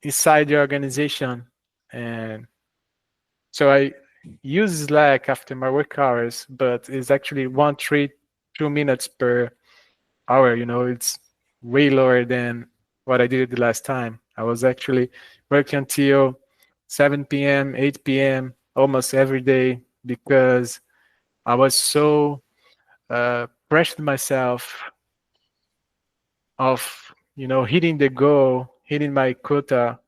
inside the organization. And so I use Slack after my work hours, but it's actually 2 minutes per hour. It's way lower than what I did the last time. I was actually working until 7 p.m., 8 p.m. almost every day because I was so pressured myself of hitting the goal, hitting my quota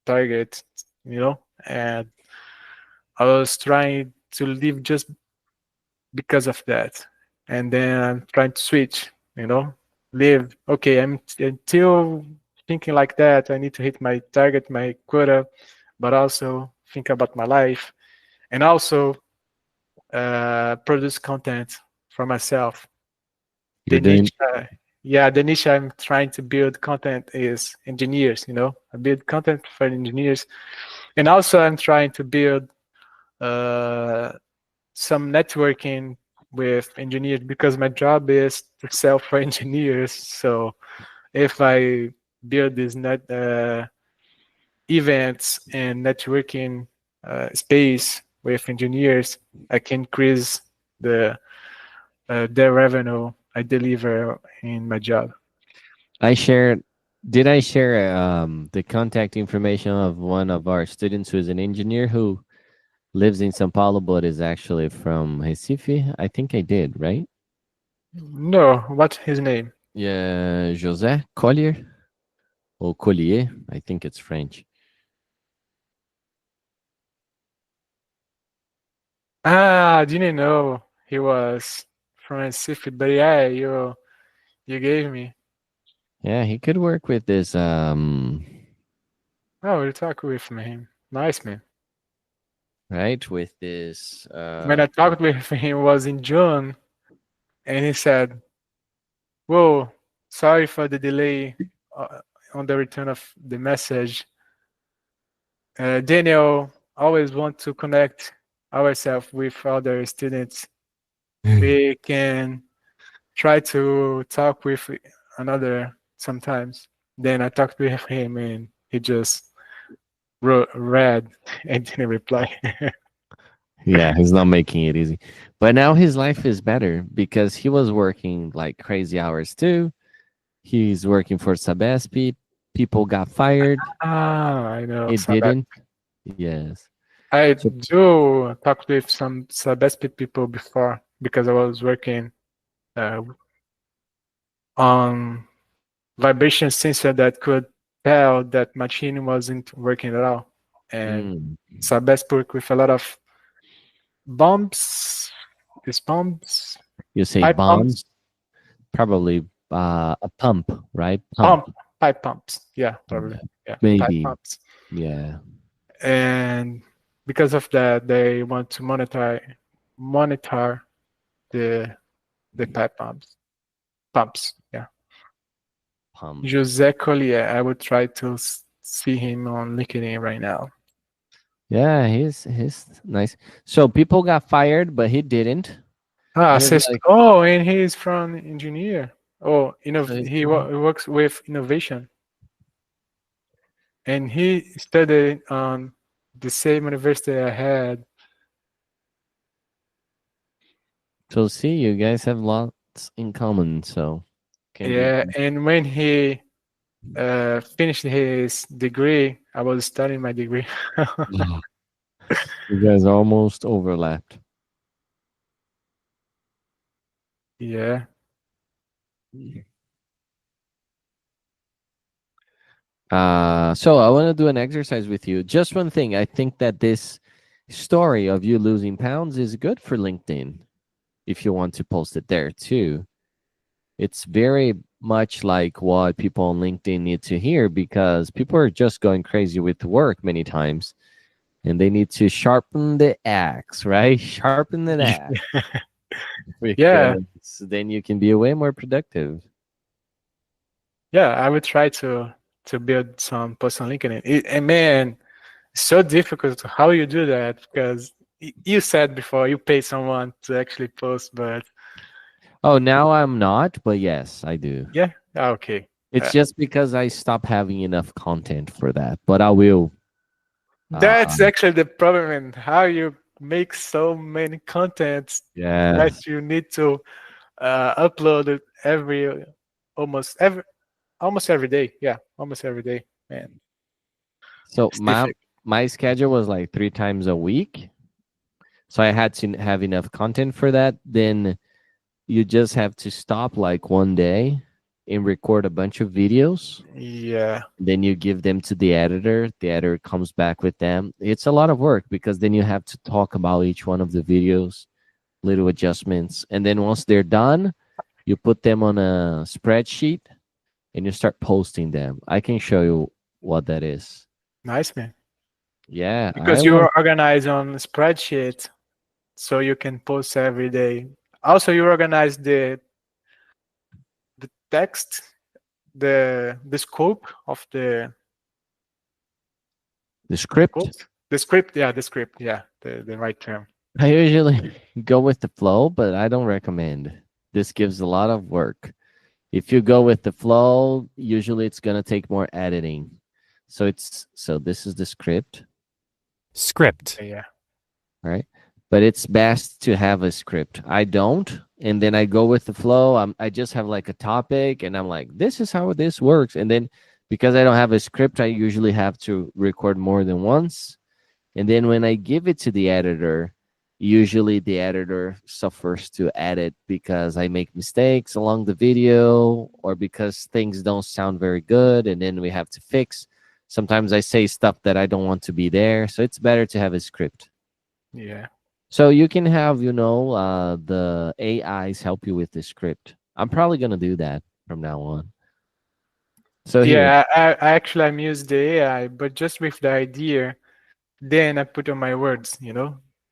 target, and I was trying to live just because of that. And then I'm trying to switch, live. Okay, I'm until thinking like that. I need to hit my target, my quota, but also think about my life and also produce content for myself. You're doing The niche I'm trying to build content is engineers. I build content for engineers, and also I'm trying to build some networking with engineers because my job is to sell for engineers. So if I build these events and networking space with engineers, I can increase their revenue I deliver in my job. Did I share the contact information of one of our students who is an engineer who lives in São Paulo but is actually from Recife? I think I did, right? No, what's his name? Yeah, José Collier or Collier. I think it's French. I didn't know he was from Recife, but yeah, you gave me. Yeah, he could work with this. Oh, we'll talk with him. Nice, man. Right, with this. When I talked with him was in June, and he said, "Whoa, sorry for the delay on the return of the message. Daniel always want to connect ourselves with other students. We can try to talk with another sometimes." Then I talked with him, and he just read and didn't reply. Yeah, he's not making it easy. But now his life is better because he was working like crazy hours too. He's working for Sabesp. People got fired. I know. He didn't. Yes. I So, do talk with some Sabesp people before because I was working on vibration sensor that could tell that machine wasn't working at all. And Sabesp work with a lot of bombs, these bombs, you say pipe bombs, pumps, probably a pump, right? Pump. pipe pumps. Yeah, probably. Yeah, pipe Maybe. pumps. Yeah. And because of that, they want to monitor the pipe pumps. Yeah. Pump. José Collier. I would try to see him on LinkedIn right now. Yeah, he's nice. So people got fired, but he didn't. Says, Like, and he's from engineer. Oh, he works with innovation, and he studied on the same university I had. so see, you guys have lots in common. So Yeah, and when he finished his degree, I was studying my degree. You guys almost overlapped. Yeah. So I want to do an exercise with you. Just one thing. I think that this story of you losing pounds is good for LinkedIn if you want to post it there too. It's very much like what people on LinkedIn need to hear because people are just going crazy with work many times and they need to sharpen the axe, right? Sharpen the axe. Yeah. Because then you can be way more productive. Yeah, I would try to build some posts on LinkedIn. And man, it's so difficult. How you do that? Because you said before you pay someone to actually post, but Oh, now I'm not, but yes, I do. yeah, okay. It's just because I stopped having enough content for that, but I will. That's actually the problem in how you make so many contents that Yes. you need to upload it almost every day. Yeah, almost every day. Man, So it's difficult. my schedule was like 3 times a week. So I had to have enough content for that. Then you just have to stop like one day and record a bunch of videos. Yeah, Then you give them to the editor. The editor comes back with them. It's a lot of work because then you have to talk about each one of the videos, little adjustments. And then once they're done, you put them on a spreadsheet and you start posting them. I can show you what that is. nice, man. Yeah, Because you're organized on spreadsheet, so you can post every day. Also, you organize the text, the scope of the script. post. The script, yeah, the right term. I usually go with the flow, but I don't recommend. This gives a lot of work. If you go with the flow, usually it's going to take more editing. So this is the script. Script. Yeah. Right? But it's best to have a script. I don't, and then I go with the flow. I just have like a topic, and I'm like, this is how this works. And then because I don't have a script, I usually have to record more than once. And then when I give it to the editor, usually the editor suffers to edit because I make mistakes along the video or because things don't sound very good, and then we have to fix. Sometimes I say stuff that I don't want to be there, so it's better to have a script. Yeah. So you can have, the AIs help you with the script. I'm probably going to do that from now on. So yeah, I'm used the AI, but just with the idea, then I put on my words,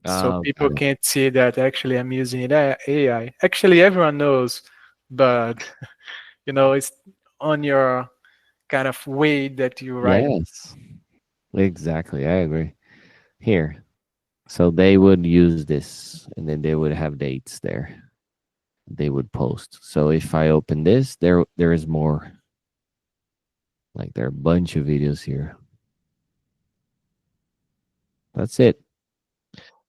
so people okay. can't see that actually I'm using AI. Actually, everyone knows, but it's on your kind of way that you write. Yes, exactly. I agree. Here. So they would use this, and then they would have dates there. They would post. So if I open this, there is more. Like there are a bunch of videos here. That's it.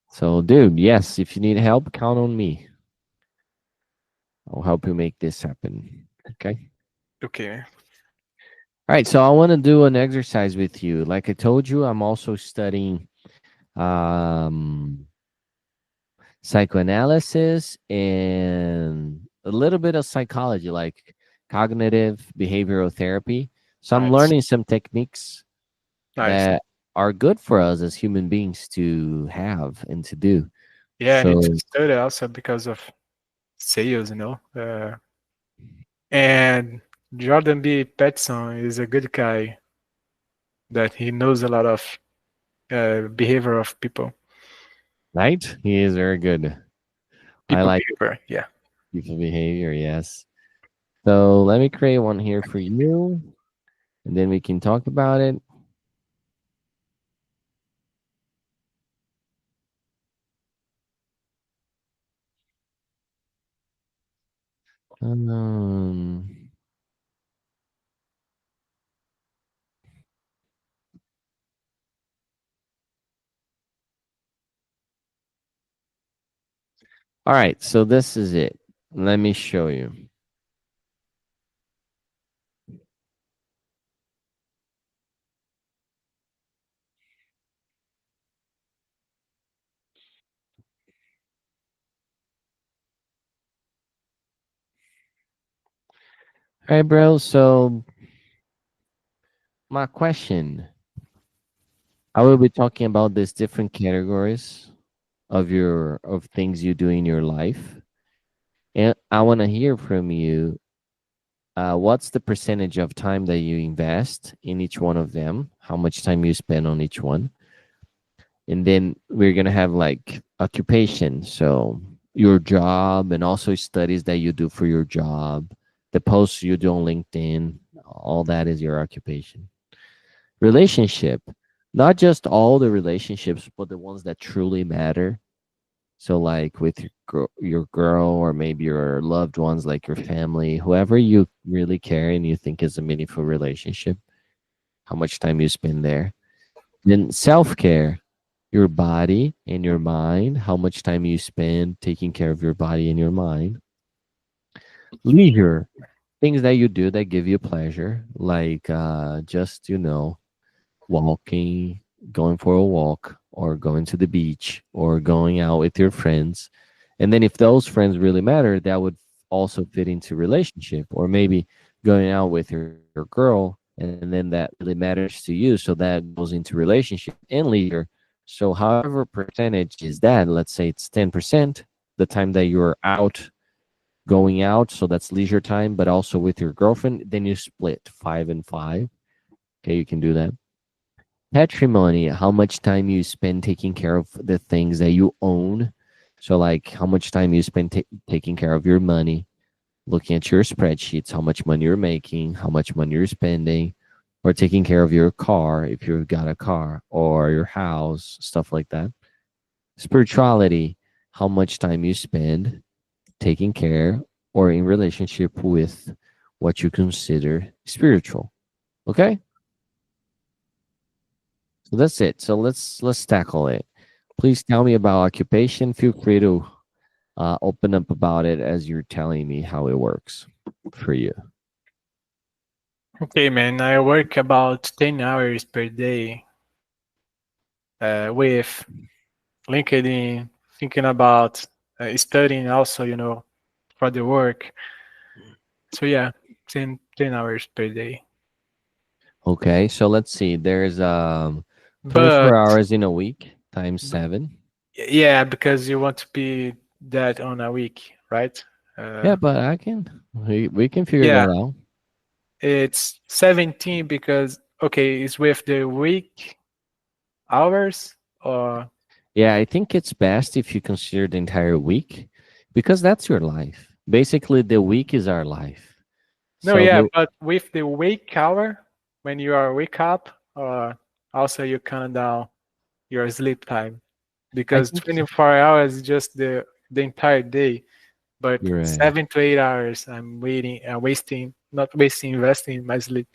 So, dude, yes, if you need help, count on me. I'll help you make this happen. Okay. Okay. All right. So I want to do an exercise with you. Like I told you, I'm also studying psychoanalysis and a little bit of psychology, like cognitive behavioral therapy. So I'm Nice. learning some techniques Nice. that are good for us as human beings to have and to do. Yeah, I So, need to study also because of sales, and Jordan B. Peterson is a good guy that he knows a lot of behavior of people. right? He is very good. I People like behavior, yeah. people behavior, yes. So let me create one here for you, and then we can talk about it. Um, all right, so this is it. Let me show you. All right, bro. So my question, I will be talking about these different categories of things you do in your life. And I want to hear from you. What's the percentage of time that you invest in each one of them? How much time you spend on each one? And then we're going to have like occupation. So your job and also studies that you do for your job, the posts you do on LinkedIn, all that is your occupation. Relationship, not just all the relationships, but the ones that truly matter. So like with your girl or maybe your loved ones, like your family, whoever you really care and you think is a meaningful relationship, how much time you spend there. Then self-care, your body and your mind, how much time you spend taking care of your body and your mind. Leisure, things that you do that give you pleasure, like just, walking, going for a walk, or going to the beach, or going out with your friends. And then if those friends really matter, that would also fit into relationship, or maybe going out with your girl, and then that really matters to you. So that goes into relationship and leisure. So however percentage is that, let's say it's 10%, the time that you're out going out, so that's leisure time, but also with your girlfriend, then you split 5 and 5. Okay, you can do that. Patrimony, how much time you spend taking care of the things that you own. So, like how much time you spend taking care of your money, looking at your spreadsheets, how much money you're making, how much money you're spending, or taking care of your car if you've got a car, or your house, stuff like that. Spirituality, how much time you spend taking care or in relationship with what you consider spiritual. Okay? So that's it. So let's tackle it. Please tell me about occupation. Feel free to open up about it as you're telling me how it works for you. Okay, man. I work about 10 hours per day with LinkedIn, thinking about studying also, for the work. So yeah, 10 hours per day. Okay, so let's see. There's 24 But hours in a week times 7. yeah, because you want to be that on a week, right? Yeah, but we can figure Yeah, that out. it's 17 because okay, it's with the week hours or Yeah, I think it's best if you consider the entire week because that's your life. Basically, the week is our life. no, So yeah, the but with the wake hour when you are wake up, also you count down your sleep time I because think 24 hours is just the entire day, but you're right. 7 to 8 hours I'm wasting, not wasting, investing in my sleep.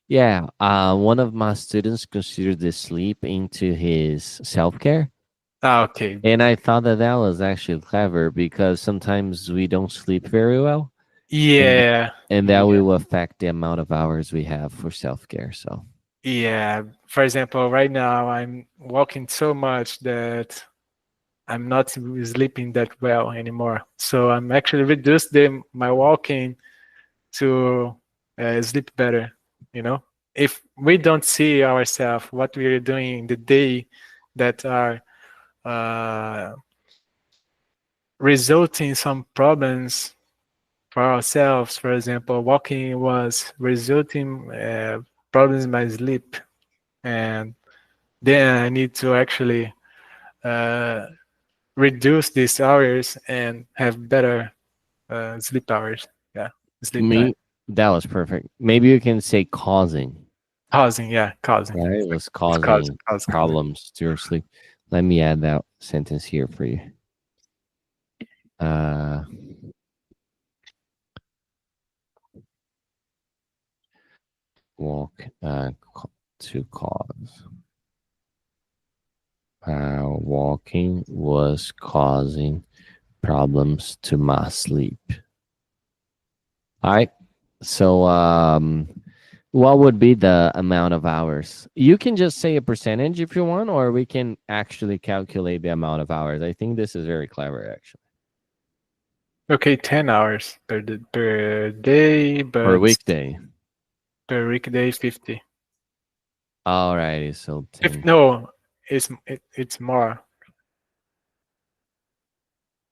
Yeah, one of my students considered the sleep into his self-care. Okay. And I thought that that was actually clever because sometimes we don't sleep very well, and Yeah. and that Yeah. will affect the amount of hours we have for self-care. So Yeah. For example, right now I'm walking so much that I'm not sleeping that well anymore. So I'm actually reduced my walking to sleep better. If we don't see ourselves, what we are doing in the day that are uh, resulting in some problems for ourselves. For example, walking was resulting problems in my sleep, and then I need to actually uh, reduce these hours and have better sleep hours. Yeah, sleep time. me, that was perfect. Maybe you can say causing, Causing, yeah, causing. right? It was It's causing, causing causing. problems to your sleep. Let me add that sentence here for you. Uh, walk to cause. Walking was causing problems to my sleep. All right. So, what would be the amount of hours? You can just say a percentage if you want, or we can actually calculate the amount of hours. I think this is very clever, actually. Okay, 10 hours per day, For a but weekday. per weekday 50. All righty. So If 10. no, it's more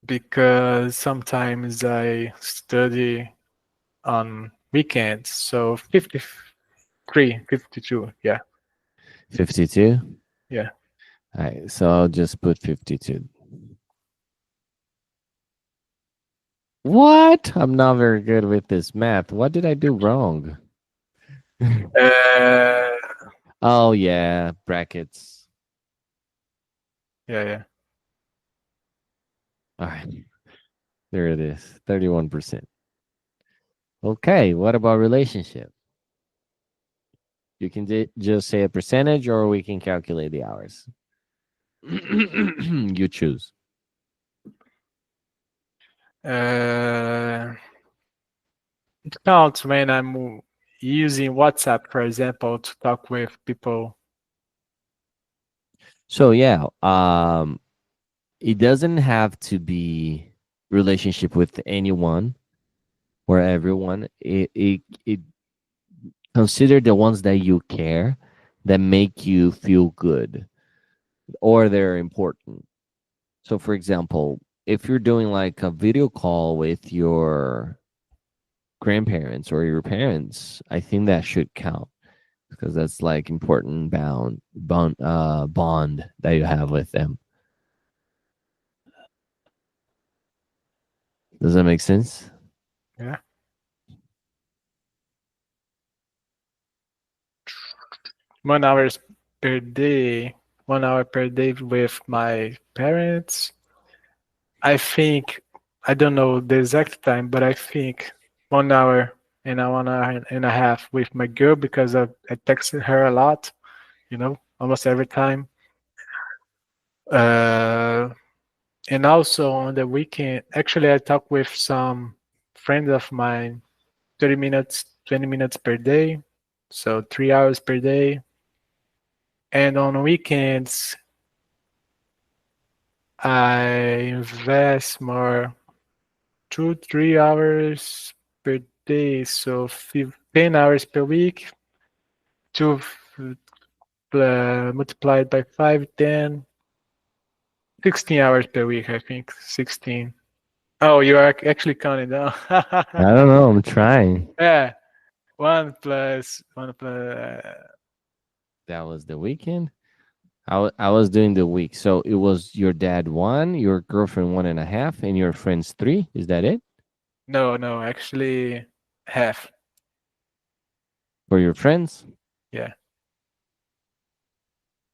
because sometimes I study on weekends, so 53, 52. Yeah, 52. yeah. All right. So I'll just put 52. What? I'm not very good with this math. What did I do wrong? Uh, Oh, yeah. Brackets. yeah, yeah. All right. There it is. 31%. Okay, what about relationship? You can just say a percentage, or we can calculate the hours. You choose. It counts when I'm using WhatsApp, for example, to talk with people. So yeah, it doesn't have to be relationship with anyone or everyone. It consider the ones that you care, that make you feel good, or they're important. So for example, if you're doing like a video call with your grandparents or your parents, I think that should count, because that's like important bond that you have with them. Does that make sense? Yeah. One hours per day. 1 hour per day with my parents. I think, I don't know the exact time, but I think 1 hour and 1 hour and a half with my girl, because I texted her a lot, almost every time. And also on the weekend, actually I talk with some friends of mine 30 minutes, 20 minutes per day. So 3 hours per day. And on weekends, I invest more 2-3 hours per day. So 10 hours per week. Multiplied by 5, 10, 16 hours per week, I think. 16. Oh, you are actually counting down. I don't know. I'm trying. Yeah. 1 plus 1 plus. That was the weekend. I was doing the week. So it was your dad 1, your girlfriend 1.5, and your friends 3. Is that it? No, actually half. For your friends? Yeah.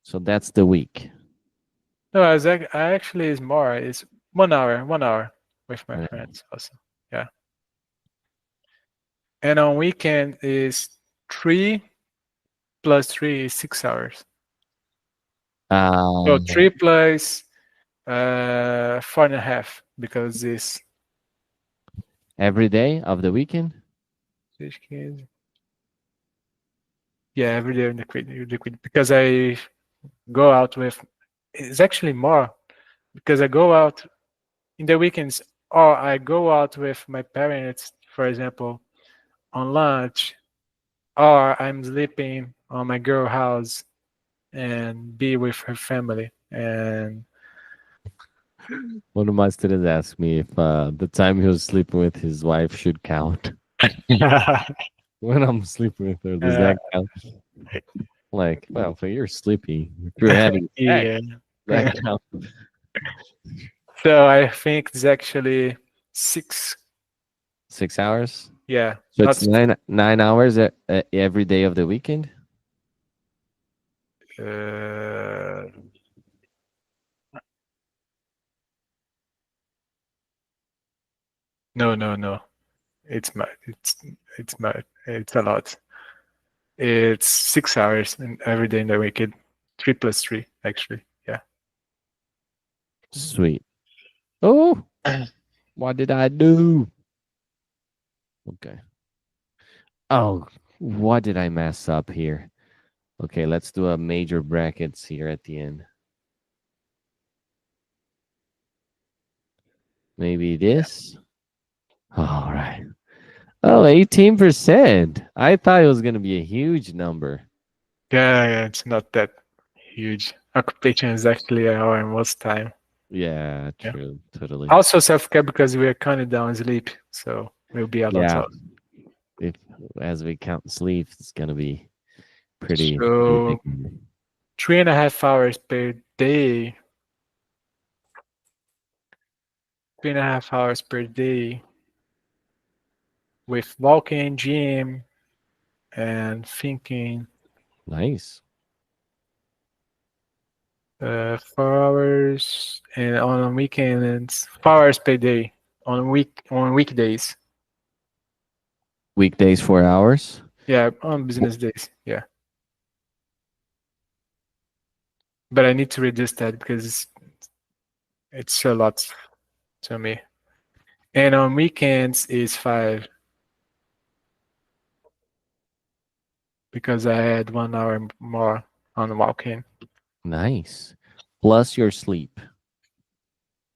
So that's the week. No, I actually is more. It's 1 hour with my Yeah. friends also. Yeah. And on weekend is 3 plus 3 is 6 hours. So 3 plus 4.5, because this Every day of the weekend? yeah, every day in the quid, because I go out with, it's actually more, because I go out in the weekends, or I go out with my parents, for example, on lunch, or I'm sleeping on my girl house and be with her family. And One of my students asked me if the time he was sleeping with his wife should count. When I'm sleeping with her, does that count? Like, well, if you're sleepy, if you're having sex, yeah. that counts. So I think it's actually 6. 6 hours? Yeah. So it's 9 hours every day of the weekend? No. It's a lot. It's 6 hours every day in the weekend. 3 plus 3, actually. Yeah. Sweet. Oh, what did I do? Okay. Oh, what did I mess up here? Okay, let's do a major brackets here at the end. Maybe this. All right. Oh, 18%. I thought it was going to be a huge number. Yeah, it's not that huge. Occupation is actually our most time. Yeah, true. Totally. Also self-care, because we are counting down sleep, so we'll be a lot. Yeah. If as we count sleep, it's going to be pretty So big. 3.5 hours per day. 3.5 hours per day with walking, gym, and thinking. Nice. 4 hours, and on weekends, 4 hours per day on weekdays. Weekdays 4 hours. Yeah, on business days. Yeah. But I need to reduce that because it's a lot to me. And on weekends is 5 because I had 1 hour more on walking. Nice. Plus your sleep.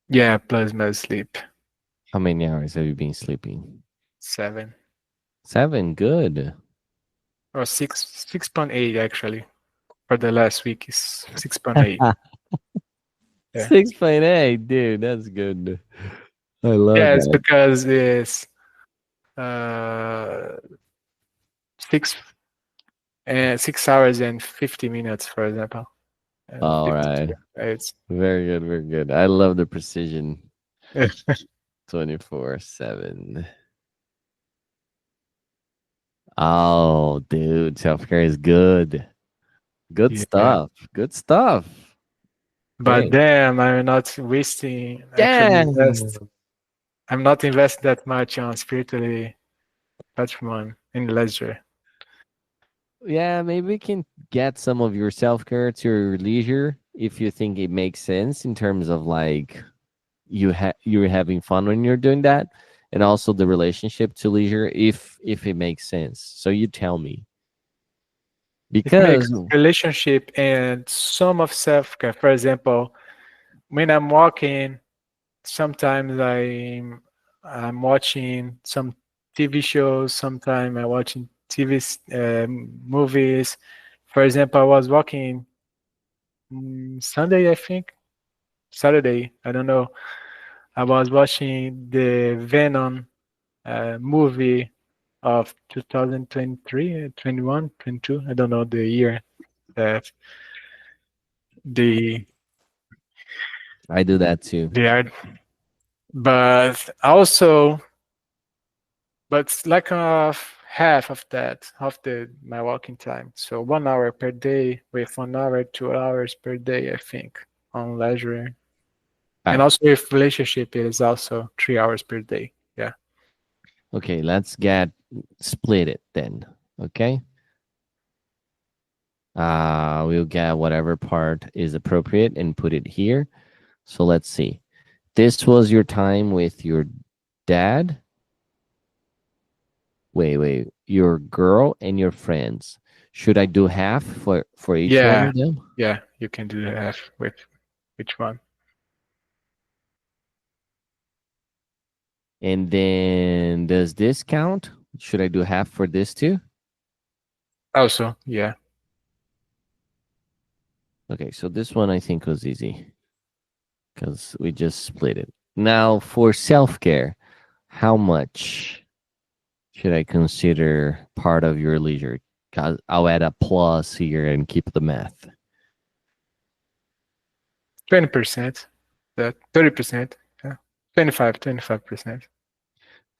Yeah, plus my sleep. How many hours have you been sleeping? 7 7. Good. or 6.8 actually. For the last week is 6.8. Yeah. 6.8, dude. That's good. I love Yeah, it's that. because it's uh 6 6 hours and 50 minutes, for example. All right. It's Very good. Very good. I love the precision. 24/7. Oh, dude. Self-care is good. Good Yeah. stuff. Good stuff. But Great. damn, I'm not wasting Yeah. I'm not investing that much on spiritually patrimony in leisure. Yeah, maybe we can get some of your self-care to your leisure if you think it makes sense in terms of like you're having fun when you're doing that, and also the relationship to leisure if it makes sense. So you tell me. It makes Because relationship and some of self-care. For example, when I'm walking, sometimes I'm watching some TV shows. Sometimes I'm watching TV movies. For example, I was walking Sunday, I think, Saturday. I don't know. I was watching the Venom movie of 2023, 21, 22. I don't know the year that the I do that too. they are, but also, but it's like half of that, half the my walking time. So 1 hour per day with 1 hour, 2 hours per day, I think, on leisure. And Right. also with relationship, it is also 3 hours per day. Yeah. Okay, let's get split it then. Okay. We'll get whatever part is appropriate and put it here. So let's see. This was your time with your dad. Wait. Your girl and your friends. Should I do half for each one Yeah. of them? Yeah. You can do that with which one? And then does this count? Should I do half for this too? Also, yeah. Okay, so this one I think was easy because we just split it. Now for self-care, how much should I consider part of your leisure? 'Cause I'll add a plus here and keep the math. 20%. That 30%. Yeah. 25%.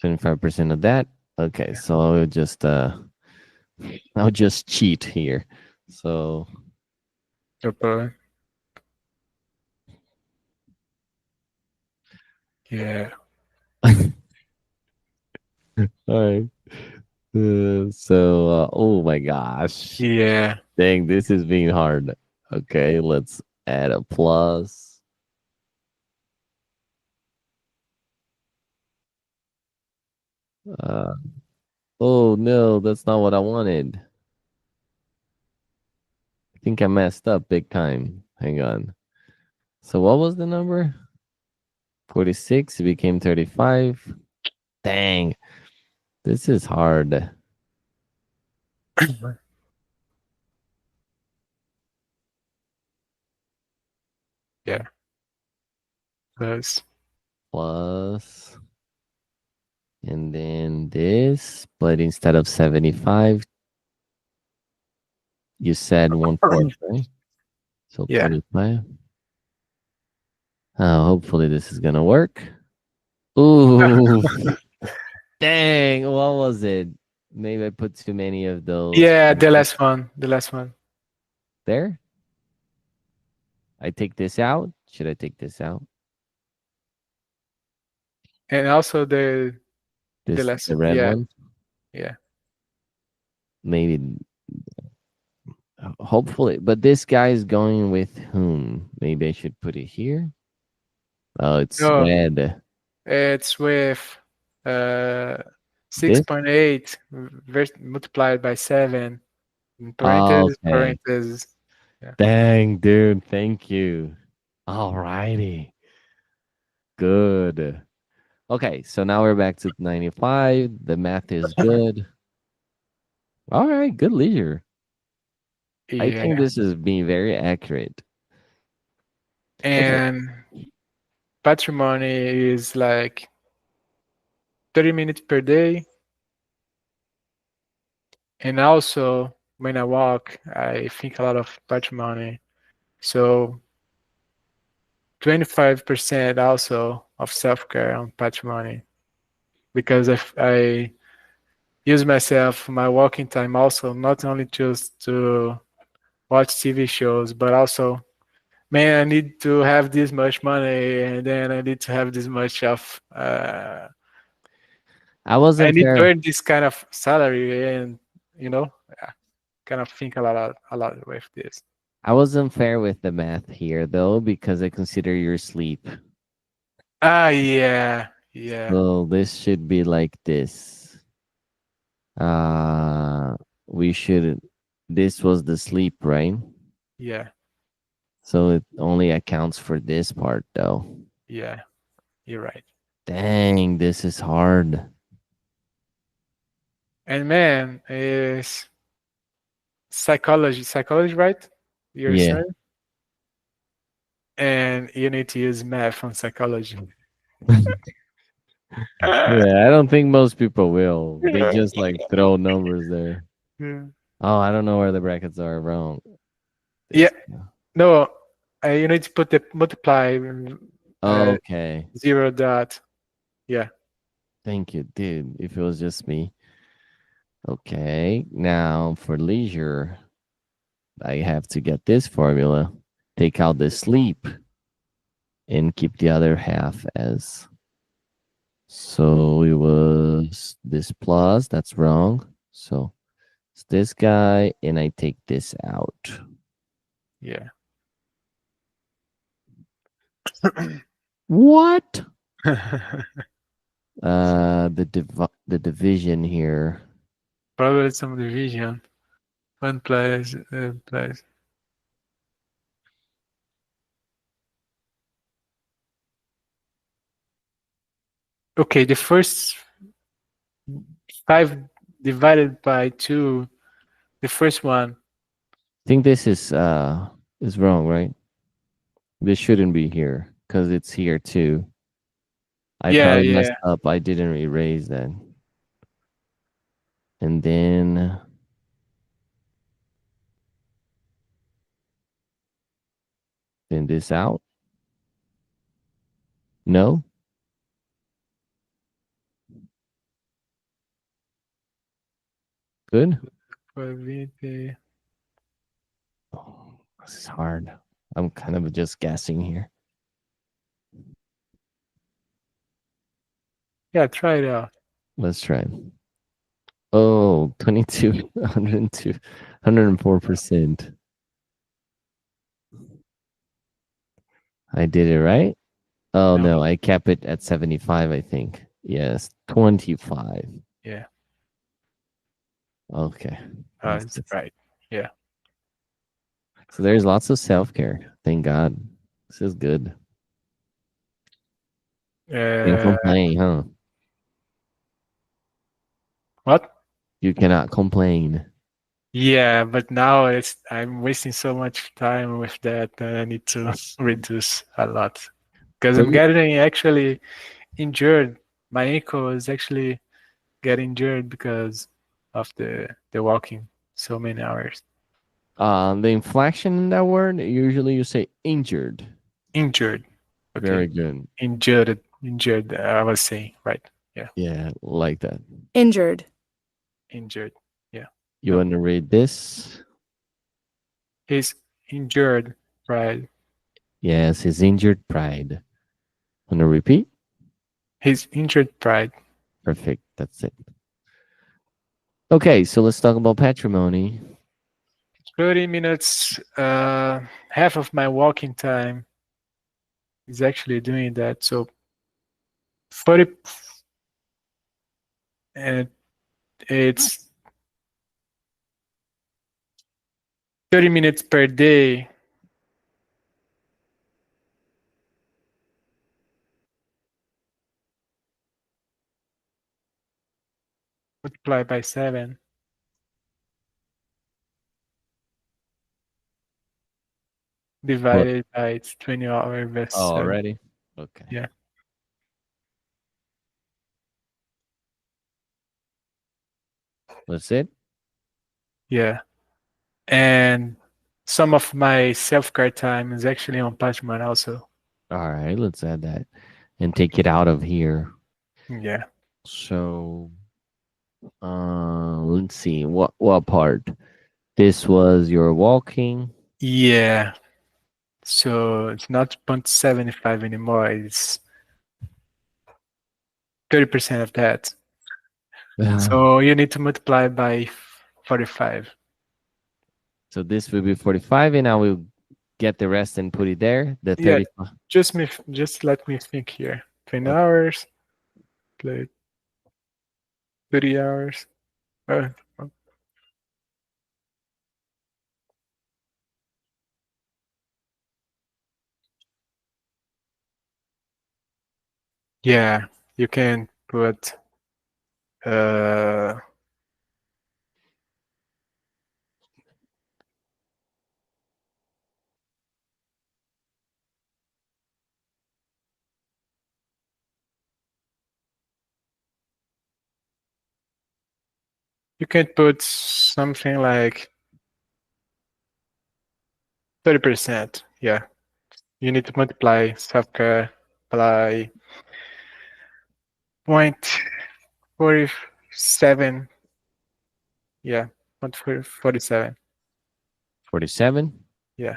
25% of that. Okay, so I'll just cheat here. So No problem. Yeah. all right. Oh my gosh. Yeah. Dang, this is being hard. Okay, let's add a plus. Uh, oh no, that's not what I wanted. I think I messed up big time. Hang on. So what was the number? 46. It became 35. Dang, this is hard. Yeah. Plus. Plus, and then this, but instead of 75, you said 1/4, right? So Yeah. 25. Oh, hopefully this is gonna work. Ooh, dang, what was it? Maybe I put too many of those. Yeah, the last one. The last one. There. I take this out. Should I take this out? And also the This last the red yeah. one. Yeah. Maybe, hopefully. But this guy is going with whom? Maybe I should put it here. Oh, it's No, red. it's with This? 6.8 multiplied by 7 in Okay. parentheses. Yeah. Dang, dude. Thank you. Alrighty. Good. Okay, so now we're back to 95. The math is good. All right, good leisure. I think Yeah. this is being very accurate. And patrimony is like 30 minutes per day. And also, when I walk, I think a lot of patrimony. So 25% also of self-care on patrimony. Because I use my walking time also, not only just to watch TV shows, but also, man, I need to have this much money, and then I need to have this much of. I I wasn't need to fair. earn this kind of salary, and kind of think a lot with this. I wasn't fair with the math here though, because I consider your sleep. Yeah. So this should be like this. We should. This was the sleep, right? Yeah. So it only accounts for this part though. Yeah. You're right. Dang, this is hard. And man, is psychology, right? You're Yeah. saying? And you need to use math on psychology. Yeah, I don't think most people will. They just like throw numbers there. Yeah. Oh, I don't know where the brackets are wrong. Yeah. No, you need to put the multiply Okay. 0 dot. Yeah. Thank you, dude. If it was just me. Okay. Now for leisure, I have to get this formula. Take out the sleep and keep the other half as. So it was this plus, that's wrong. So it's this guy, and I take this out. Yeah. What? The division here. Probably some division. 1 plus. Okay, the first 5 divided by 2, the first one. I think this is wrong, right? This shouldn't be here because it's here too. I probably messed up. I didn't erase that. And then this out. No. Good. Oh, this is hard. I'm kind of just guessing here. Yeah, try it out. Let's try. Oh, 22, 102, 104%. I did it right? Oh, no, I kept it at 75, I think. Yes, 25. Yeah. Okay. That's right. Yeah. So there's lots of self-care. Thank God. This is good. Can't complain, huh? What? You cannot complain. Yeah, but now I'm wasting so much time with that I need to reduce a lot. Because I'm getting actually injured. My ankle is actually getting injured because of the walking so many hours. The inflection in that word, usually you say injured. Injured. Okay. Very good. Injured. I was saying, right? Yeah. Yeah, like that. Injured. Yeah. You want to read this? His injured pride. Yes, his injured pride. Want to repeat? His injured pride. Perfect. That's it. Okay, so let's talk about patrimony. 30 minutes, half of my walking time is actually doing that. So 40, and it's 30 minutes per day. Multiply by 7. Divided by its 20 hours. Oh, already? Okay. Yeah. That's it? Yeah. And some of my self-care time is actually on Patrimony also. All right, let's add that and take it out of here. Yeah. So, let's see what part. This was your walking. Yeah. So it's not 0.75 anymore. It's 30% of that. So you need to multiply by 45. So this will be 45, and I will get the rest and put it there. The 30. Yeah, just let me think here. 20 hours, like 30 hours. Yeah, you can put you can put something like 30%. Yeah. You need to multiply self-care by 0.47. Yeah, 0.47. 47. Yeah.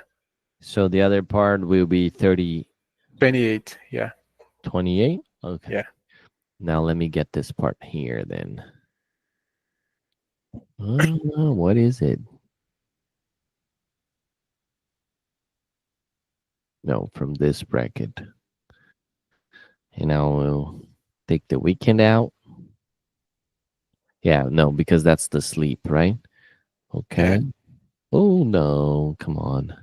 So the other part will be 30. 28. Yeah. 28. Okay. Yeah. Now let me get this part here then. What is it? No, from this bracket. And I will take the weekend out. Yeah, no, because that's the sleep, right? Okay. Yeah. Oh, no. Come on.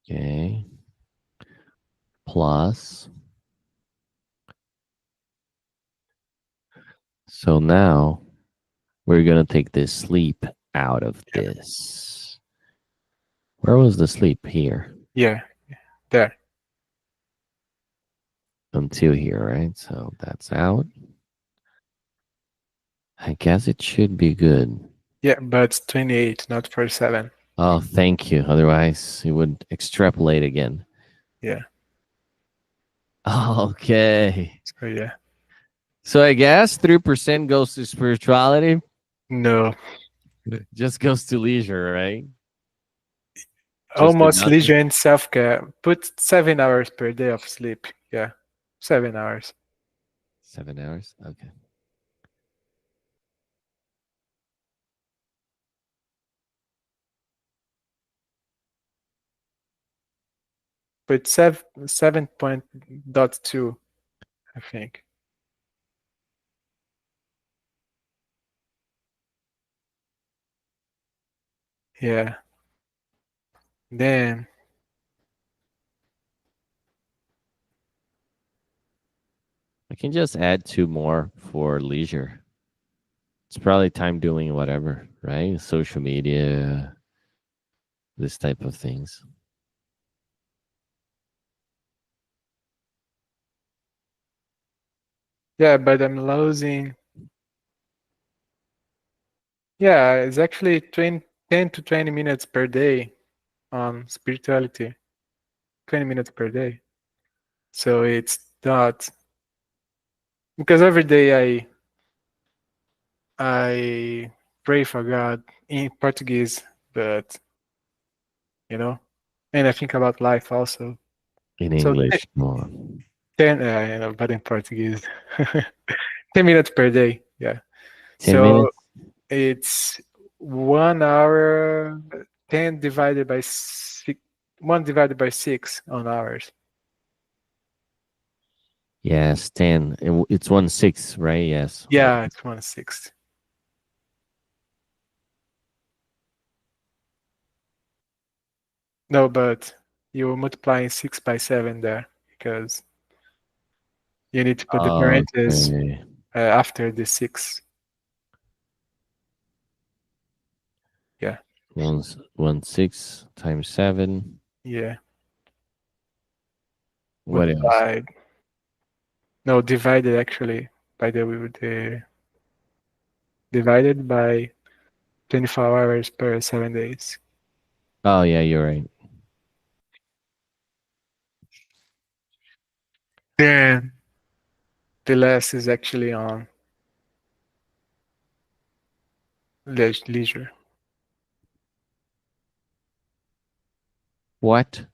Okay. Plus. So now we're going to take this sleep out of this. Where was the sleep? Here. Yeah. There. Until here, right? So that's out. I guess it should be good. Yeah, but it's 28, not 47. Oh, thank you. Otherwise, it would extrapolate again. Yeah. Okay. So yeah. So I guess 3% goes to spirituality. No. Just goes to leisure, right? Almost leisure and self-care. Put 7 hours per day of sleep. Yeah. 7 hours. 7 hours? Okay. But 7.2, I think. Yeah. Then I can just add 2 more for leisure. It's probably time doing whatever, right? Social media, this type of things. yeah, but I'm losing. Yeah, it's actually 10 to 20 minutes per day on spirituality. 20 minutes per day. So it's not, because every day I pray for God in Portuguese, but and I think about life also. In So English. No. 10, you know, but in Portuguese, 10 minutes per day. Yeah. 10 So minutes? it's 1 hour, 10 divided by 6, 1 divided by 6 on hours. Yes, 10. It's 1/6, right? Yes. Yeah, it's 1/6. No, but you're multiplying 6 by 7 there because you need to put the parentheses Okay. after the 6. Yeah. 1/6 times 7. Yeah. What else? Multiplied. No, divided actually by the divided by 24 hours per 7 days. Oh, yeah, you're right. Then the last is actually on leisure. What?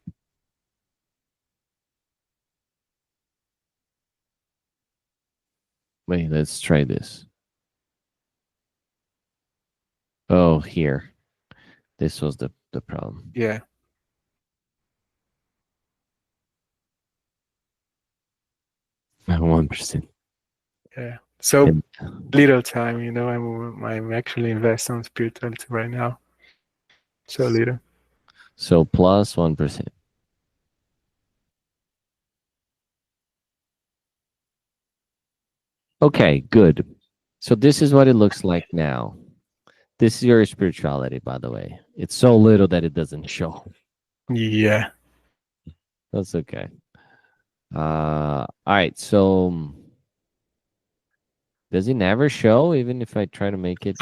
Wait, let's try this. Oh, here. This was the problem. Yeah. At 1%. Yeah. So And- little time, you know, I'm actually investing on spirituality right now. So little. So plus 1%. Okay, good. So this is what it looks like now. This is your spirituality, by the way. It's so little that it doesn't show. Yeah. That's okay. All right. So does it never show, even if I try to make it?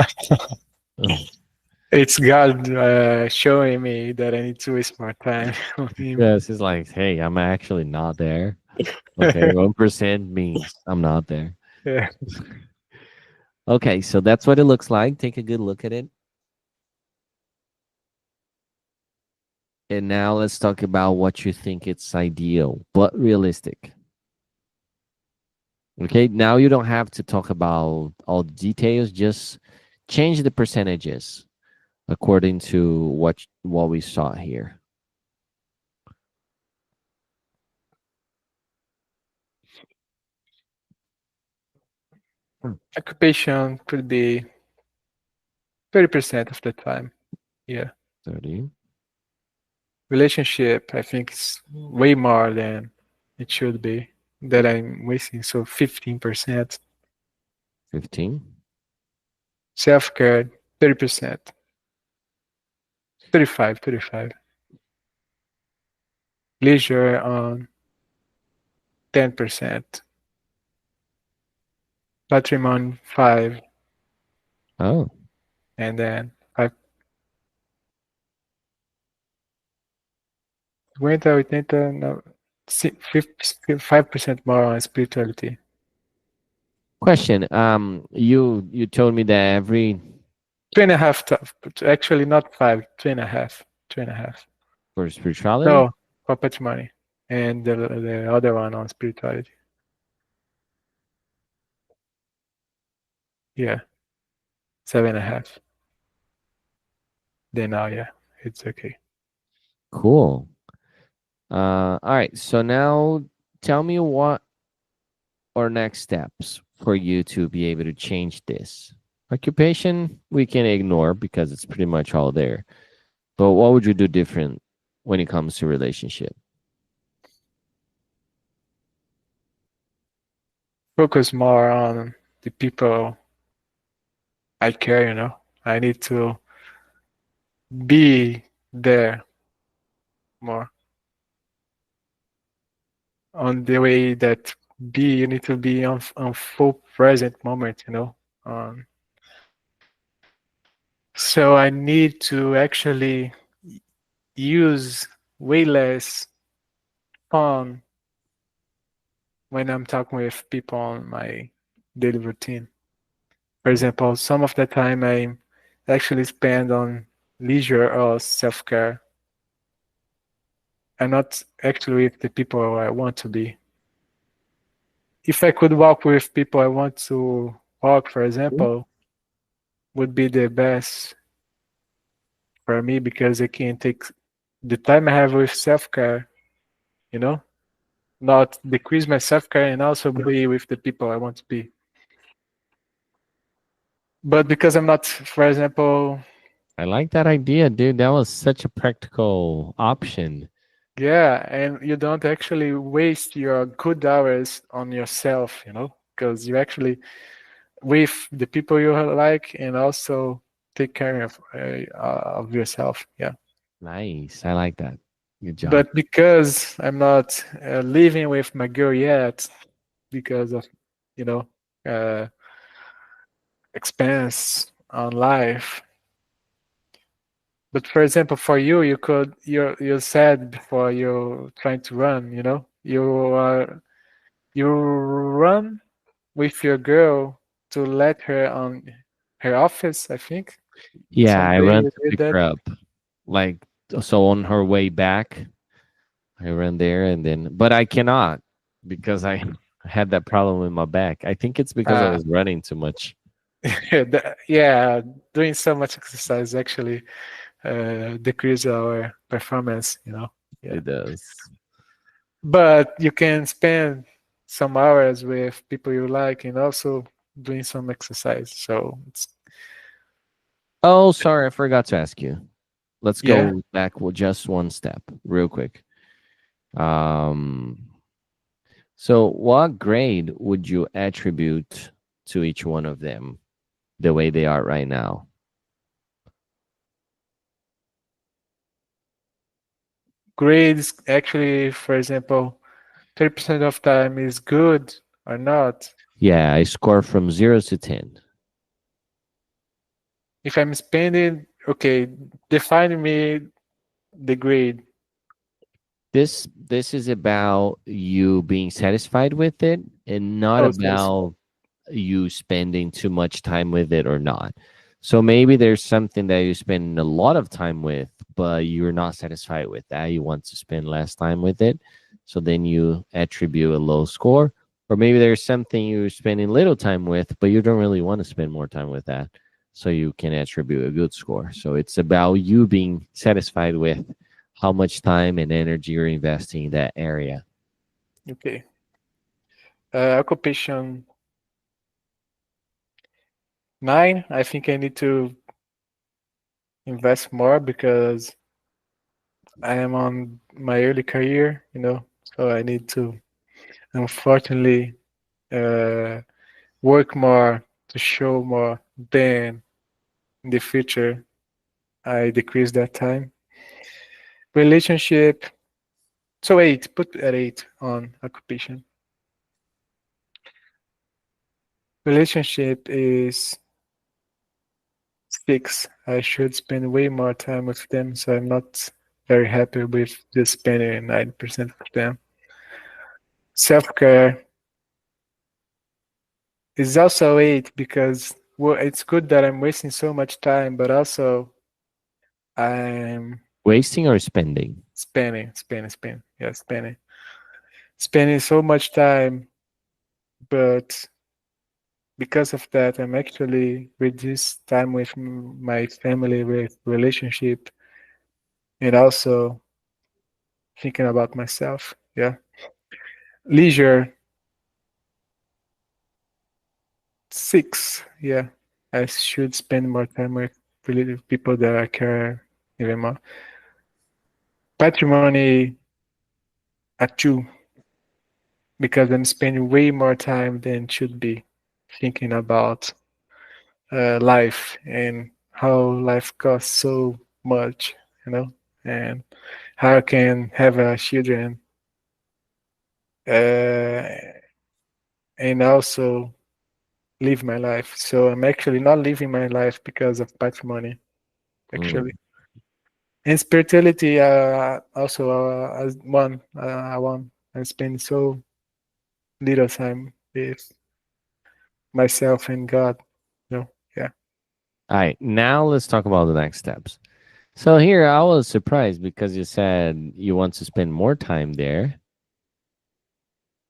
It's God showing me that I need to waste more time on him. Yes, it's like, hey, I'm actually not there. Okay, 1% means I'm not there. Yeah. Okay, so that's what it looks like. Take a good look at it. And now let's talk about what you think it's ideal, but realistic. Okay, now you don't have to talk about all the details, just change the percentages according to what we saw here. Occupation could be 30% of the time. Yeah. 30. Relationship, I think it's way more than it should be that I'm wasting. So 15%. 15. Self-care, 30%. 35. Leisure on 10%. Patrimony 5. Oh, And then 5. 50, 80, no, 5% more on spirituality. question. You told me that every 2.5, actually not 5, 2.5. 2.5. for spirituality. No, for patrimony. And the other one on spirituality. Yeah. 7.5. Then now, yeah, it's okay. Cool. All right. So now tell me what are next steps for you to be able to change this. Occupation, we can ignore because it's pretty much all there. But what would you do different when it comes to relationship? Focus more on the people I care, you know. I need to be there more. On the way that you need to be on full present moment, you know. So I need to actually use way less phone when I'm talking with people on my daily routine. For example, some of the time I actually spend on leisure or self-care. I'm not actually with the people I want to be. If I could walk with people I want to walk, for example, would be the best for me because I can take the time I have with self-care, you know, not decrease my self-care and also be with the people I want to be. But because I'm not, for example, I like that idea, dude. That was such a practical option. yeah, and you don't actually waste your good hours on yourself, you know, because you actually with the people you like and also take care of yourself. Yeah. Nice. I like that. Good job. But because I'm not living with my girl yet, because of you know uh, expense on life. But for example, for you, you said before you're trying to run, you know, you run with your girl to let her on her office, I think. Yeah, I Someday ran you to did pick that. her up. Like, so on her way back, I ran there and then, but I cannot because I had that problem with my back. I think it's because I Uh, was running too much. yeah, doing so much exercise actually decrease our performance, you know. Yeah. It does. But you can spend some hours with people you like and also doing some exercise. So it's Oh, sorry, I forgot to ask you. Let's yeah. go back with just one step, real quick. Um, so what grade would you attribute to each one of them the way they are right now? Grades actually, for example, 30% of time is good or not. Yeah, I score from 0 to 10. If I'm spending, okay, define me the grade. This is about you being satisfied with it and not Oh, says about you spending too much time with it or not. So maybe there's something that you spend a lot of time with, but you're not satisfied with that. You want to spend less time with it. So then you attribute a low score. Or maybe there's something you're spending little time with, but you don't really want to spend more time with that. So you can attribute a good score. So it's about you being satisfied with how much time and energy you're investing in that area. okay. Occupation 9. I think I need to invest more because I am on my early career, you know, so I need to unfortunately uh, work more to show more. Then in the future, I decrease that time. Relationship, so 8, put at 8 on occupation. Relationship is 6. I should spend way more time with them, so I'm not very happy with just spending 9% of them. Self-care is also 8 because well, it's good that I'm wasting so much time, but also I'm Wasting or spending? spending. Yeah, spending so much time, but because of that, I'm actually reduce time with my family, with relationship, and also thinking about myself. Yeah, leisure 6. Yeah, I should spend more time with really people that I care even more. Patrimony at 2 because I'm spending way more time than should be thinking about life and how life costs so much, you know, and how I can have children and also live my life. So I'm actually not living my life because of patrimony, actually. Mm. And spirituality also as one, I want. I spend so little time with myself and God. You know, yeah. All right, now let's talk about the next steps. So here I was surprised because you said you want to spend more time there.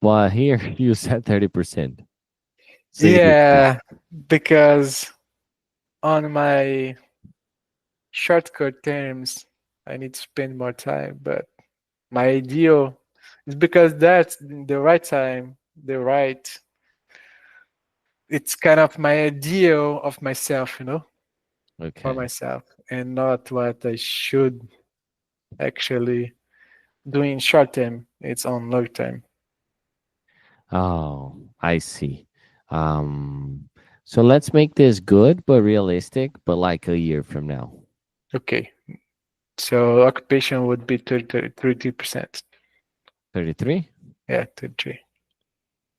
Well, here you said 30%. So you need to, Yeah, because on my shortcut terms, I need to spend more time. But my ideal is because that's the right time, the right. It's kind of my ideal of myself, for okay. myself, and not what I should actually do in short term. It's on long term. Oh, I see. Um, so let's make this good but realistic, but like a year from now. Okay. So occupation would be 33%. 33? Yeah, 33.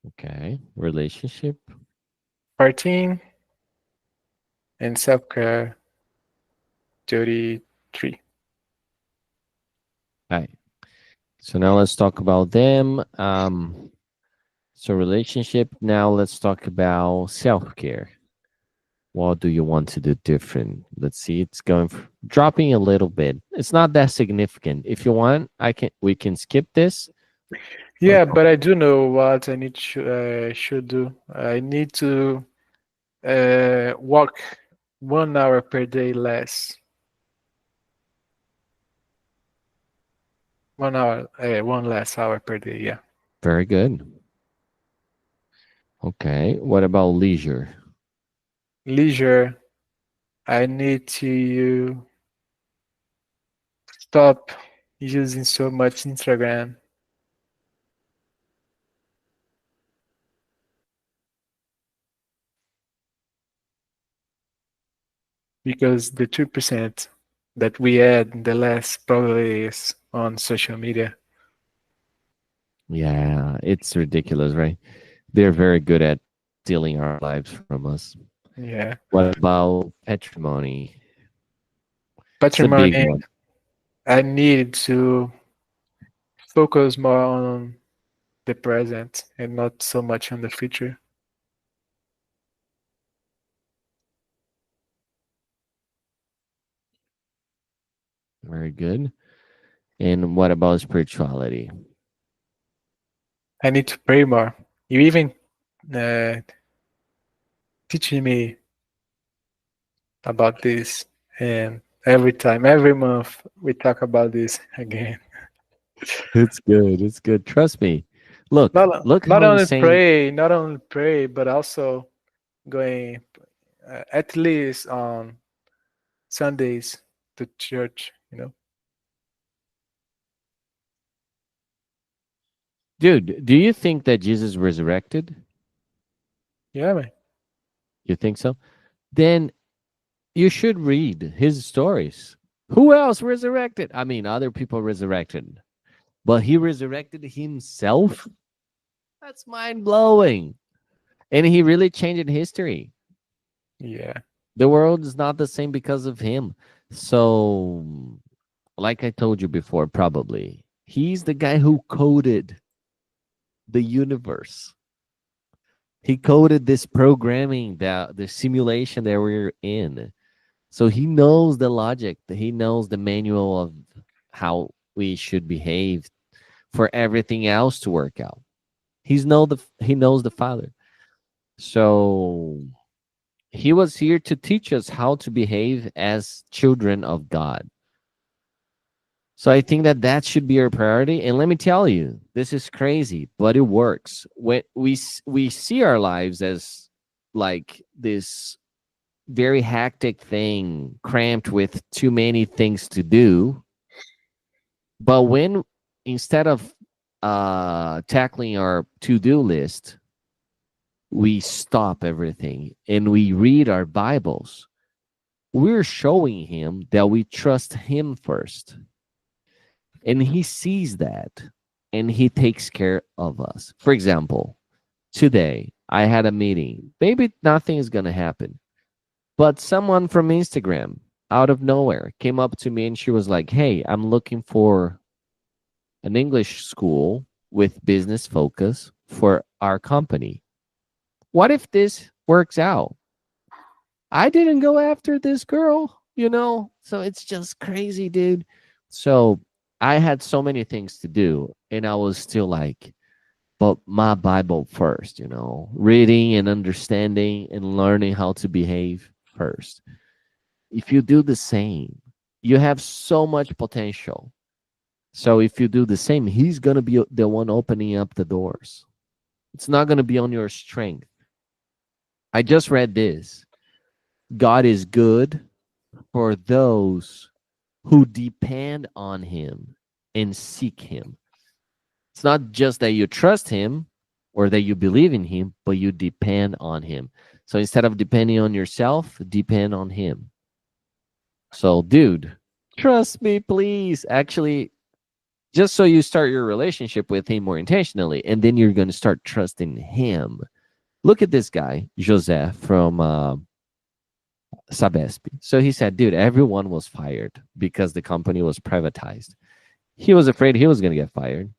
Okay. Relationship. 14 and self-care 33. All right. So now let's talk about them. So relationship. Now let's talk about self-care. What do you want to do different? Let's see. It's going dropping a little bit. It's not that significant. If you want, we can skip this. Yeah, but I do know what I need should do. I need to walk 1 hour per day less. 1 hour, 1 less hour per day. Yeah. Very good. Okay. What about leisure? Leisure. I need to stop using so much Instagram. Because the 2% that we add, the less probably is on social media. Yeah, it's ridiculous, right? They're very good at stealing our lives from us. Yeah. What about patrimony? It's a big Patrimony, one. I need to focus more on the present and not so much on the future. Very good. And what about spirituality? I need to pray more. You even uh, teaching me about this, and every time, every month, we talk about this again. It's good. It's good. Trust me. Look, Not look not how only insane. pray, not only pray, but also going at least on Sundays to church. Dude, do you think that Jesus resurrected? Yeah, man. You think so? Then you should read his stories. Who else resurrected? I mean, other people resurrected, but he resurrected himself? That's mind blowing. And he really changed history. Yeah. The world is not the same because of him. So, like I told you before, probably, he's the guy who coded the universe. He coded this programming, that the simulation that we're in. So he knows the logic, he knows the manual of how we should behave for everything else to work out. He knows the Father. So he was here to teach us how to behave as children of God. So I think that that should be our priority. And let me tell you, this is crazy, but it works. When we see our lives as like this very hectic thing, cramped with too many things to do. But when instead of tackling our to-do list, we stop everything and we read our Bibles, we're showing him that we trust him first. And he sees that and he takes care of us. For example, today I had a meeting. Maybe nothing is going to happen, but someone from Instagram out of nowhere came up to me and she was like, "Hey, I'm looking for an English school with business focus for our company. What if this works out?" I didn't go after this girl. you know? So it's just crazy, dude. So I had so many things to do, and I was still like, but my Bible first, you know, reading and understanding and learning how to behave first. If you do the same, you have so much potential. So if you do the same, he's going to be the one opening up the doors. It's not going to be on your strength. I just read this. God is good for those who depend on him and seek him. It's not just that you trust him or that you believe in him, but you depend on him. So instead of depending on yourself, depend on him. So, dude, trust me, please. Actually, just so you start your relationship with him more intentionally, and then you're going to start trusting him. Look at this guy, Jose from Sabesp. So he said, dude, everyone was fired because the company was privatized. He was afraid he was going to get fired.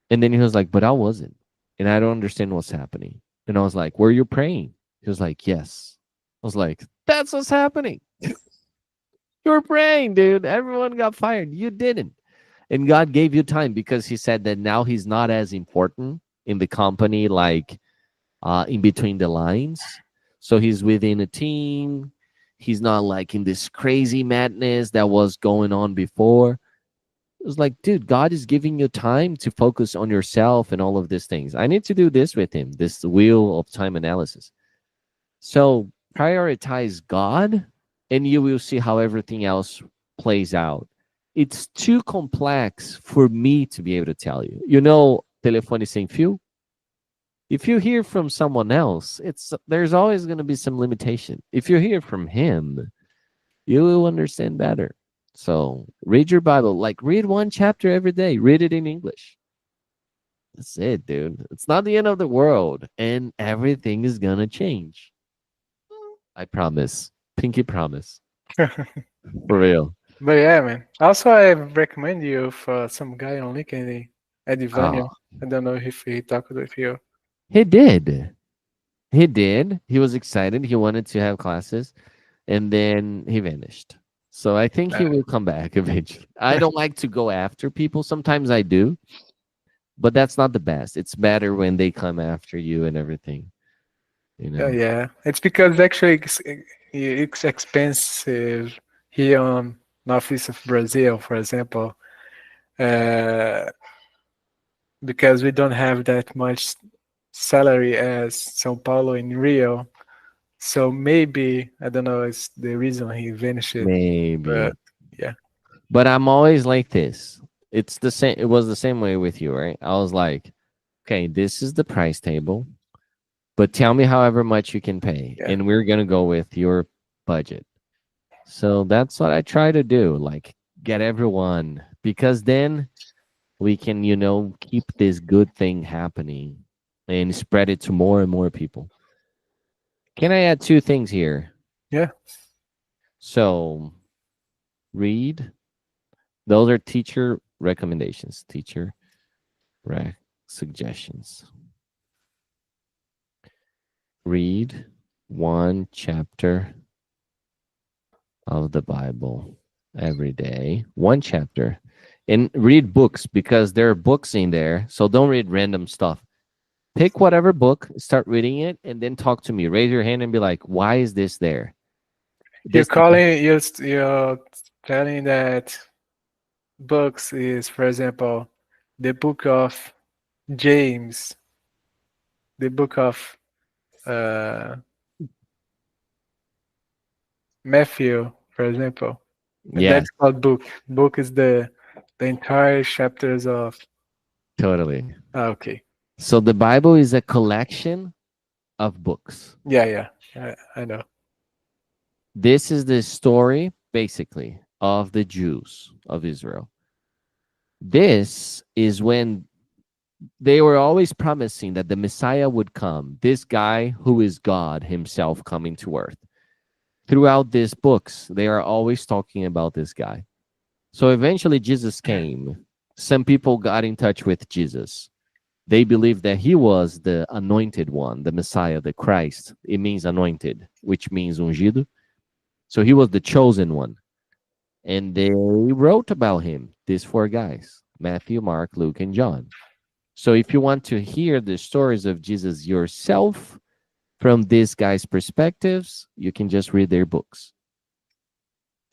And then he was like, but I wasn't. And I don't understand what's happening. And I was like, were you praying? He was like, yes. I was like, that's what's happening. You were praying, dude. Everyone got fired. You didn't. And God gave you time because he said that now he's not as important in the company, like in between the lines. So he's within a team. He's not like in this crazy madness that was going on before. It was like, dude, God is giving you time to focus on yourself and all of these things. I need to do this with him, this wheel of time analysis. So prioritize God, and you will see how everything else plays out. It's too complex for me to be able to tell you. You know, telefone sem fio? If you hear from someone else, there's always going to be some limitation. If you hear from him, you will understand better. So read your Bible. Like, read one chapter every day. Read it in English. That's it, dude. It's not the end of the world, and everything is going to change. I promise. Pinky promise. For real. But yeah, man. Also, I recommend you for some guy on LinkedIn, Edivanio. Oh. I don't know if he talked with you. He did. He did. He was excited. He wanted to have classes, and then he vanished. So I think he will come back eventually. I don't like to go after people. Sometimes I do, but that's not the best. It's better when they come after you and everything. You know? Yeah. It's because actually it's expensive here on northeast of Brazil, for example, because we don't have that much salary as São Paulo and Rio. So maybe, I don't know, it's the reason he vanished. Maybe. But yeah. But I'm always like this. It's the same. It was the same way with you, right? I was like, okay, this is the price table, but tell me however much you can pay, and we're gonna go with your budget. So that's what I try to do, like get everyone, because then we can, you know, keep this good thing happening and spread it to more and more people. Can I add two things here? Yeah. So read. Those are teacher recommendations, teacher suggestions. Read one chapter of the Bible every day. One chapter. And read books, because there are books in there. So don't read random stuff. Pick whatever book, start reading it, and then talk to me. Raise your hand and be like, why is this there? You're telling that books is, for example, the book of James, the book of Matthew, for example. And Yeah, that's called book. Book is the entire chapters of. totally. Okay. So the Bible is a collection of books. Yeah. I know. This is the story, basically, of the Jews of Israel. This is when they were always promising that the Messiah would come, this guy who is God himself coming to earth. Throughout these books, they are always talking about this guy. So eventually Jesus came. Some people got in touch with Jesus. They believed that he was the anointed one, the Messiah, the Christ. It means anointed, which means ungido. So he was the chosen one. And they wrote about him, these 4 guys, Matthew, Mark, Luke, and John. So if you want to hear the stories of Jesus yourself from these guys' perspectives, you can just read their books.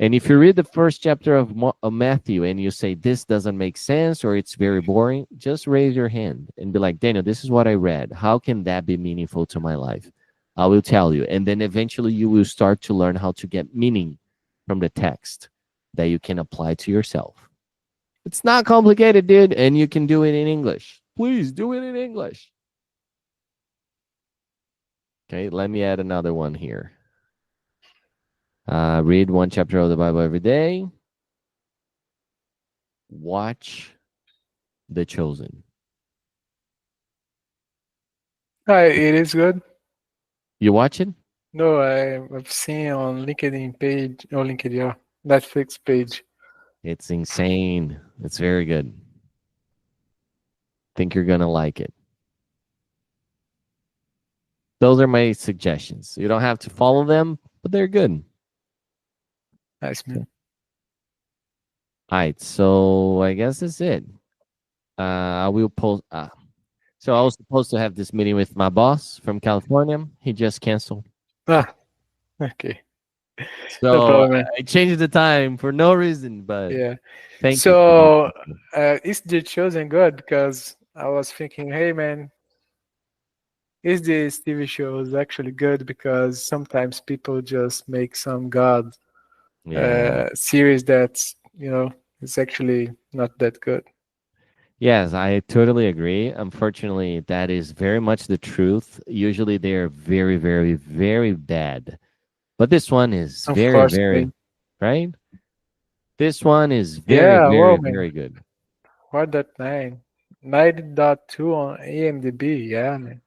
And if you read the first chapter of Matthew and you say, this doesn't make sense or it's very boring, just raise your hand and be like, Daniel, this is what I read. How can that be meaningful to my life? I will tell you. And then eventually you will start to learn how to get meaning from the text that you can apply to yourself. It's not complicated, dude, and you can do it in English. Please do it in English. Okay, let me add another one here. Read 1 chapter of the Bible every day. Watch The Chosen. It is good. You watch it? No, I've seen on LinkedIn page or LinkedIn, Netflix page. It's insane. It's very good. Think you're gonna like it. Those are my suggestions. You don't have to follow them, but they're good. Nice, man. All right, so I guess that's it. I will post. So I was supposed to have this meeting with my boss from California. He just canceled. Okay. So No problem, man. I changed the time for no reason, but Yeah. thank you. So is the chosen good? Because I was thinking, hey, man, is this TV show actually good? Because sometimes people just make some god series that's, it's actually not that good. Yes, I totally agree. Unfortunately, that is very much the truth. Usually they're very, very, very bad. But this one is very, right? This one is very good. What that 90.2 on IMDb, yeah, man.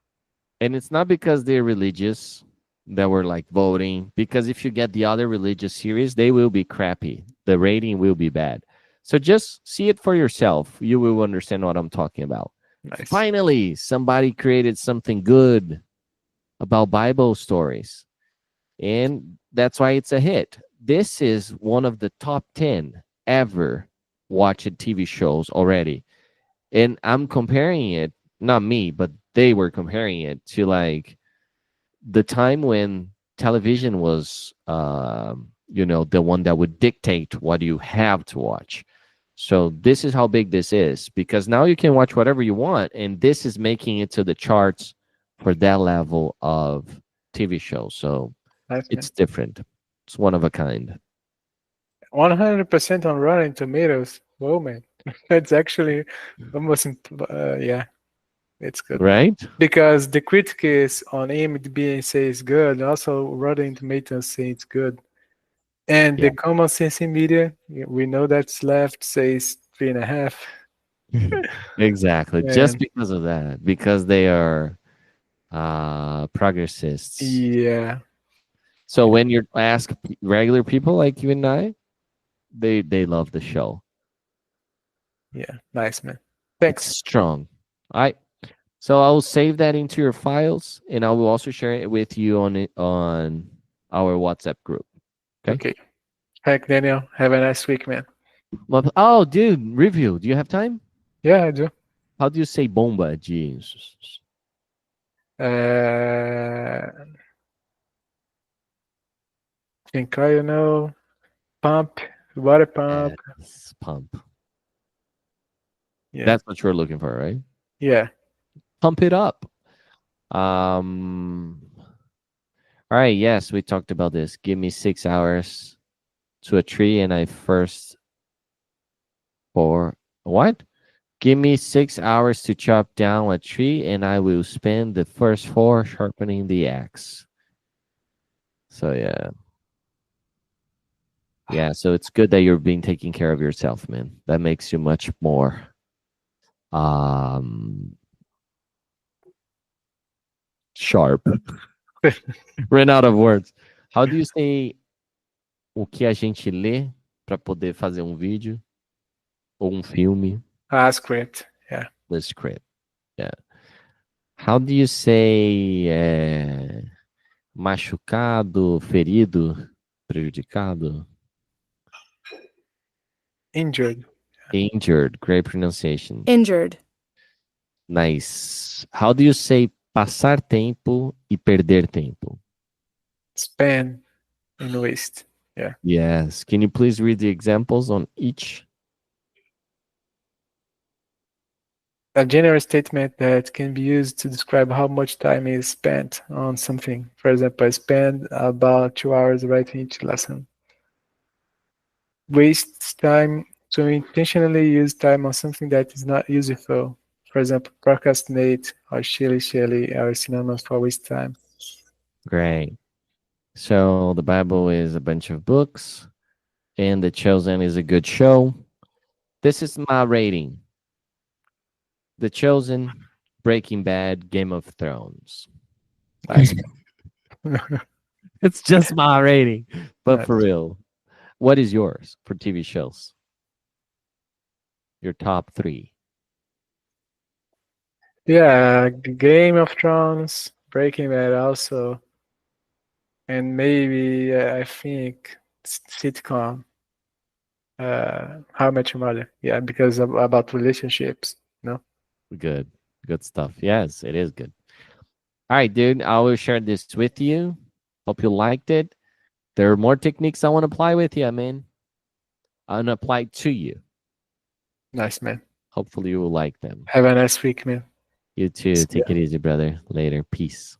And it's not because they're religious that we're like voting, because if you get the other religious series, they will be crappy. The rating will be bad. So just see it for yourself. You will understand what I'm talking about. Nice. Finally, somebody created something good about Bible stories. And that's why it's a hit. This is one of the top 10 ever watched TV shows already. And I'm comparing it, not me, but they were comparing it to like the time when television was, the one that would dictate what you have to watch. So this is how big this is, because now you can watch whatever you want, and this is making it to the charts for that level of TV show. So it's different. It's one of a kind. 100% on Rotten Tomatoes. Whoa, man. That's actually almost, it's good. Right? Because the critic is on IMDb say it's good. Also, Rotten Tomatoes say it's good. And the common sense in media, we know that's left, says 3.5. Exactly. Just because of that. Because they are progressists. Yeah. So when you ask regular people like you and I, they love the show. Yeah, nice, man. Thanks. It's strong. All right. So I will save that into your files, and I will also share it with you on our WhatsApp group. Okay. Heck, Daniel. Have a nice week, man. Oh, dude, review. Do you have time? Yeah, I do. How do you say bomba, Jesus? Think pump, water pump. Yes, pump. Yeah. That's what you're looking for, right? Yeah. Pump it up. All right. Yes, we talked about this. Give me 6 hours to a tree, and what? Give me 6 hours to chop down a tree, and I will spend the first 4 sharpening the axe. So yeah. So it's good that you're being taking care of yourself, man. That makes you much more sharp. Ran out of words. How do you say o que a gente lê para poder fazer um vídeo ou filme? Script. Yeah. The script. Yeah. How do you say machucado, ferido? Prejudicado. Injured. Injured. Great pronunciation. Injured. Nice. How do you say passar tempo e perder tempo? Spend and waste. Yeah. Yes. Can you please read the examples on each? A general statement that can be used to describe how much time is spent on something. For example, I spend about 2 hours writing each lesson. Waste time to intentionally use time on something that is not useful. For example, procrastinate or shilly are synonymous for waste time. Great. So the Bible is a bunch of books, and The Chosen is a good show. This is my rating. The Chosen, Breaking Bad, Game of Thrones. Nice. It's just my rating, but Nice. for real. What is yours for TV shows? Your top 3. Yeah, Game of Thrones, Breaking Bad also, and maybe I think sitcom, How I Met Your Mother. Yeah, because about relationships. No. Good stuff. Yes, it is good. All right, dude. I will share this with you. Hope you liked it. There are more techniques I want to apply with you, man. I want to apply to you. Nice, man. Hopefully you will like them. Have a nice week, man. You too. See Take ya. it easy, brother. Later. Peace.